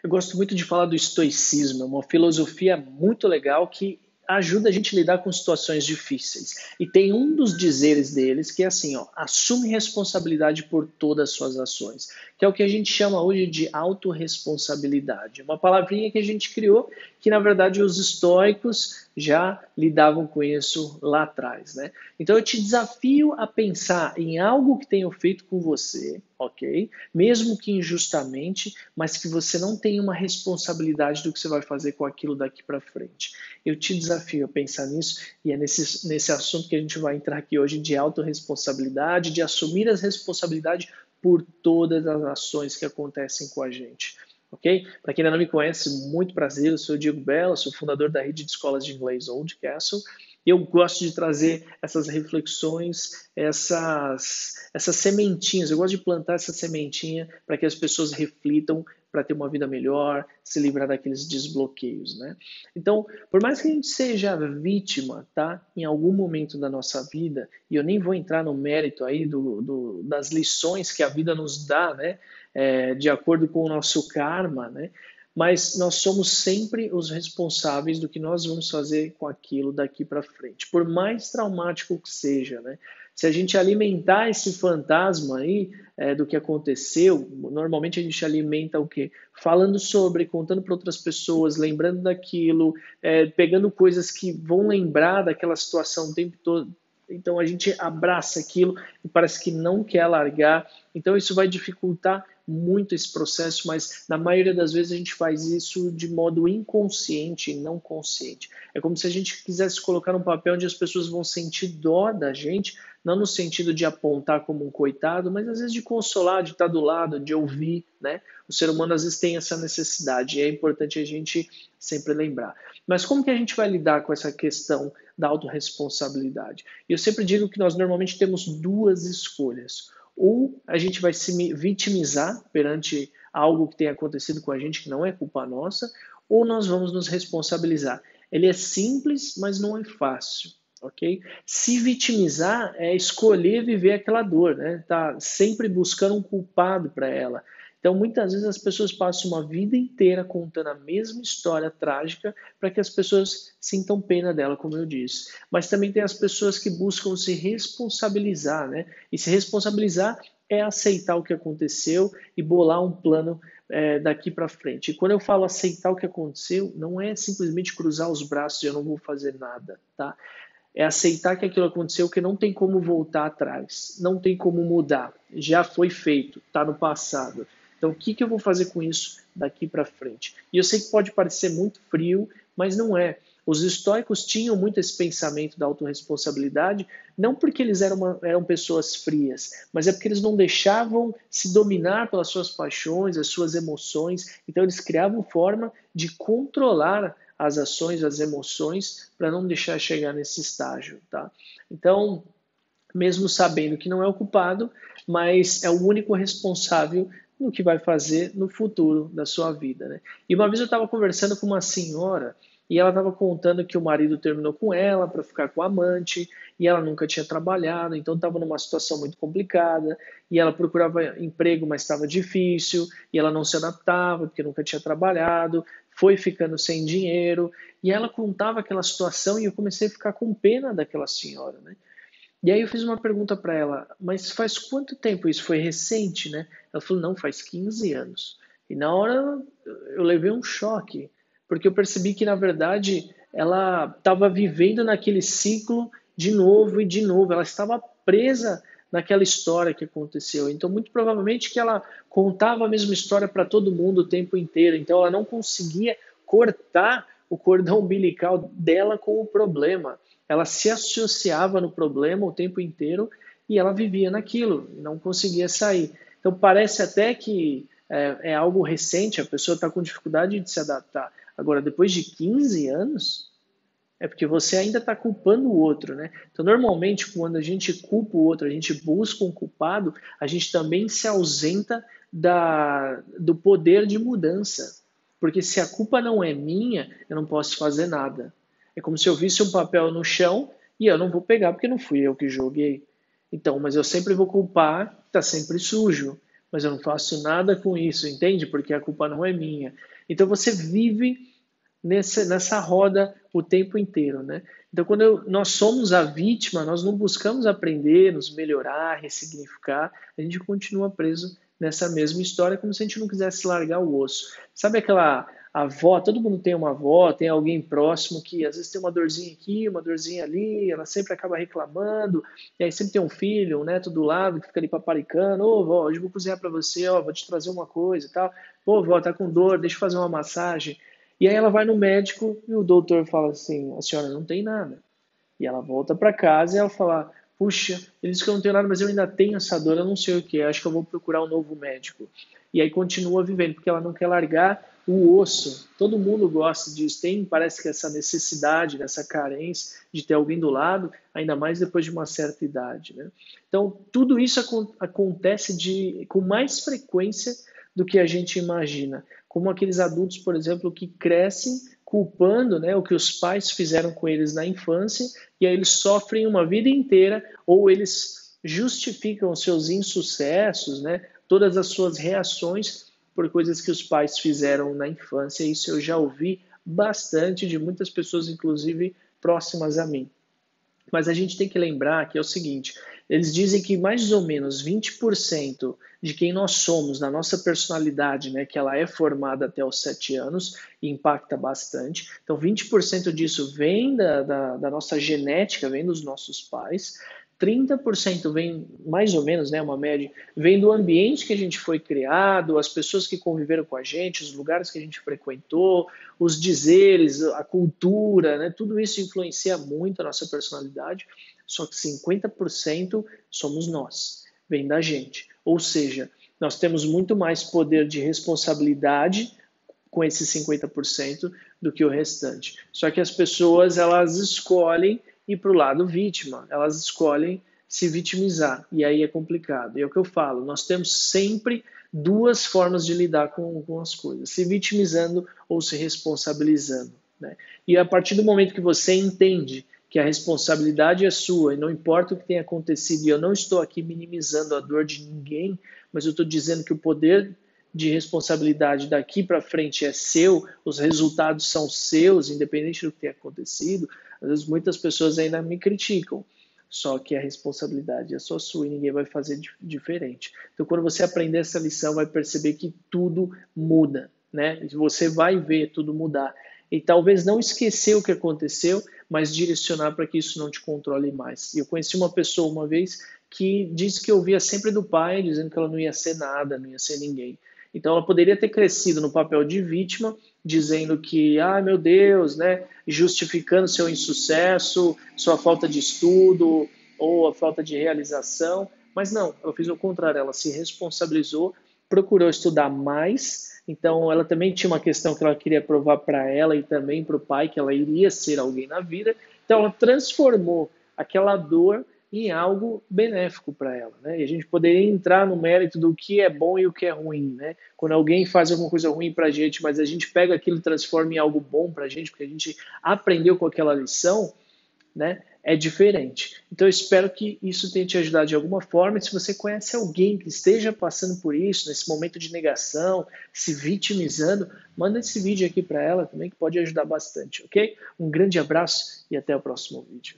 Eu gosto muito de falar do estoicismo, é uma filosofia muito legal que ajuda a gente a lidar com situações difíceis. E tem um dos dizeres deles que é assim, ó, assume responsabilidade por todas as suas ações, que é o que a gente chama hoje de autorresponsabilidade. Uma palavrinha que a gente criou que, na verdade, os estoicos já lidavam com isso lá atrás, né? Então eu te desafio a pensar em algo que tenham feito com você, ok? Mesmo que injustamente, mas que você não tem uma responsabilidade do que você vai fazer com aquilo daqui para frente. Eu te desafio a pensar nisso e é nesse assunto que a gente vai entrar aqui hoje de autorresponsabilidade, de assumir as responsabilidades por todas as ações que acontecem com a gente. Ok? Para quem ainda não me conhece, muito prazer, eu sou o Diego Bella, sou fundador da rede de escolas de inglês Old Castle. Eu gosto de trazer essas reflexões, essas sementinhas, eu gosto de plantar essa sementinha para que as pessoas reflitam para ter uma vida melhor, se livrar daqueles desbloqueios, né? Então, por mais que a gente seja vítima, tá? Em algum momento da nossa vida, e eu nem vou entrar no mérito aí das lições que a vida nos dá, né? De acordo com o nosso karma, né? Mas nós somos sempre os responsáveis do que nós vamos fazer com aquilo daqui para frente, por mais traumático que seja, né? Se a gente alimentar esse fantasma aí do que aconteceu, normalmente a gente alimenta o quê? Falando sobre, contando para outras pessoas, lembrando daquilo, pegando coisas que vão lembrar daquela situação o tempo todo. Então a gente abraça aquilo e parece que não quer largar. Então isso vai dificultar muito esse processo, mas na maioria das vezes a gente faz isso de modo inconsciente e não consciente. É como se a gente quisesse colocar um papel onde as pessoas vão sentir dó da gente, não no sentido de apontar como um coitado, mas às vezes de consolar, de estar do lado, de ouvir, né? O ser humano às vezes tem essa necessidade e é importante a gente sempre lembrar. Mas como que a gente vai lidar com essa questão da autorresponsabilidade? Eu sempre digo que nós normalmente temos duas escolhas. Ou a gente vai se vitimizar perante algo que tem acontecido com a gente que não é culpa nossa, ou nós vamos nos responsabilizar. Ele é simples, mas não é fácil, ok? Se vitimizar é escolher viver aquela dor, né? Tá sempre buscando um culpado para ela. Então, muitas vezes as pessoas passam uma vida inteira contando a mesma história trágica para que as pessoas sintam pena dela, como eu disse. Mas também tem as pessoas que buscam se responsabilizar, né? E se responsabilizar é aceitar o que aconteceu e bolar um plano daqui para frente. E quando eu falo aceitar o que aconteceu, não é simplesmente cruzar os braços e eu não vou fazer nada, tá? É aceitar que aquilo aconteceu, que não tem como voltar atrás, não tem como mudar, já foi feito, está no passado. Então, o que eu vou fazer com isso daqui para frente? E eu sei que pode parecer muito frio, mas não é. Os estoicos tinham muito esse pensamento da autorresponsabilidade, não porque eles eram pessoas frias, mas é porque eles não deixavam se dominar pelas suas paixões, as suas emoções. Então, eles criavam forma de controlar as ações, as emoções, para não deixar chegar nesse estágio, tá? Então, mesmo sabendo que não é o culpado, mas é o único responsável no que vai fazer no futuro da sua vida, né? E uma vez eu estava conversando com uma senhora e ela estava contando que o marido terminou com ela para ficar com a amante e ela nunca tinha trabalhado, então estava numa situação muito complicada e ela procurava emprego, mas estava difícil e ela não se adaptava porque nunca tinha trabalhado, foi ficando sem dinheiro e ela contava aquela situação e eu comecei a ficar com pena daquela senhora, né? E aí eu fiz uma pergunta para ela, mas faz quanto tempo isso? Foi recente, né? Ela falou, não, faz 15 anos. E na hora eu levei um choque, porque eu percebi que, na verdade, ela estava vivendo naquele ciclo de novo e de novo. Ela estava presa naquela história que aconteceu. Então, muito provavelmente que ela contava a mesma história para todo mundo o tempo inteiro. Então, ela não conseguia cortar o cordão umbilical dela com o problema. Ela se associava no problema o tempo inteiro e ela vivia naquilo, não conseguia sair. Então parece até que é algo recente, a pessoa está com dificuldade de se adaptar. Agora, depois de 15 anos, é porque você ainda está culpando o outro, né? Então, normalmente, quando a gente culpa o outro, a gente busca um culpado, a gente também se ausenta do poder de mudança. Porque se a culpa não é minha, eu não posso fazer nada. É como se eu visse um papel no chão e eu não vou pegar porque não fui eu que joguei. Então, mas eu sempre vou culpar, está sempre sujo. mas eu não faço nada com isso, entende? Porque a culpa não é minha. Então você vive nessa roda o tempo inteiro, né? Então, quando nós somos a vítima, nós não buscamos aprender, nos melhorar, ressignificar, a gente continua preso nessa mesma história, como se a gente não quisesse largar o osso. Sabe aquela avó, todo mundo tem uma avó, tem alguém próximo que às vezes tem uma dorzinha aqui, uma dorzinha ali, ela sempre acaba reclamando, e aí sempre tem um filho, um neto do lado que fica ali paparicando, ô vó, hoje eu vou cozinhar para você, ó, vou te trazer uma coisa e tal, ô vó, tá com dor, deixa eu fazer uma massagem. E aí ela vai no médico e o doutor fala assim, a senhora não tem nada. E ela volta para casa e ela fala, puxa, ele disse que eu não tenho nada, mas eu ainda tenho essa dor, eu não sei o que é, acho que eu vou procurar um novo médico. E aí continua vivendo, porque ela não quer largar o osso. Todo mundo gosta disso, tem, parece que essa necessidade, essa carência de ter alguém do lado, ainda mais depois de uma certa idade, né? Então, tudo isso acontece com mais frequência do que a gente imagina. Como aqueles adultos, por exemplo, que crescem culpando, né, o que os pais fizeram com eles na infância, e aí eles sofrem uma vida inteira, ou eles justificam os seus insucessos, né, todas as suas reações por coisas que os pais fizeram na infância. Isso eu já ouvi bastante de muitas pessoas, inclusive próximas a mim. Mas a gente tem que lembrar que é o seguinte, eles dizem que mais ou menos 20% de quem nós somos, na nossa personalidade, né, que ela é formada até os 7 anos e impacta bastante. Então, 20% disso vem da nossa genética, vem dos nossos pais. 30% vem, mais ou menos, né, uma média, vem do ambiente que a gente foi criado, as pessoas que conviveram com a gente, os lugares que a gente frequentou, os dizeres, a cultura, né, tudo isso influencia muito a nossa personalidade, só que 50% somos nós, vem da gente. Ou seja, nós temos muito mais poder de responsabilidade com esses 50% do que o restante. Só que as pessoas, elas escolhem ir para o lado vítima, elas escolhem se vitimizar, e aí é complicado. E é o que eu falo, nós temos sempre duas formas de lidar com as coisas, se vitimizando ou se responsabilizando, né? E a partir do momento que você entende que a responsabilidade é sua, e não importa o que tenha acontecido, e eu não estou aqui minimizando a dor de ninguém, mas eu estou dizendo que o poder de responsabilidade daqui para frente é seu, os resultados são seus, independente do que tenha acontecido. Às vezes muitas pessoas ainda me criticam, só que a responsabilidade é só sua e ninguém vai fazer diferente. Então, quando você aprender essa lição, vai perceber que tudo muda, né? Você vai ver tudo mudar. E talvez não esquecer o que aconteceu, mas direcionar para que isso não te controle mais. E eu conheci uma pessoa uma vez que disse que ouvia sempre do pai, dizendo que ela não ia ser nada, não ia ser ninguém. Então ela poderia ter crescido no papel de vítima, dizendo que, ah, meu Deus, né, justificando seu insucesso, sua falta de estudo ou a falta de realização, mas não, ela fez o contrário, ela se responsabilizou, procurou estudar mais, então ela também tinha uma questão que ela queria provar para ela e também para o pai, que ela iria ser alguém na vida, então ela transformou aquela dor em algo benéfico para ela, né? E a gente poderia entrar no mérito do que é bom e o que é ruim, né? Quando alguém faz alguma coisa ruim para a gente, mas a gente pega aquilo e transforma em algo bom para a gente, porque a gente aprendeu com aquela lição, né? É diferente. Então eu espero que isso tenha te ajudado de alguma forma. E se você conhece alguém que esteja passando por isso, nesse momento de negação, se vitimizando, manda esse vídeo aqui para ela também, que pode ajudar bastante, ok? Um grande abraço e até o próximo vídeo.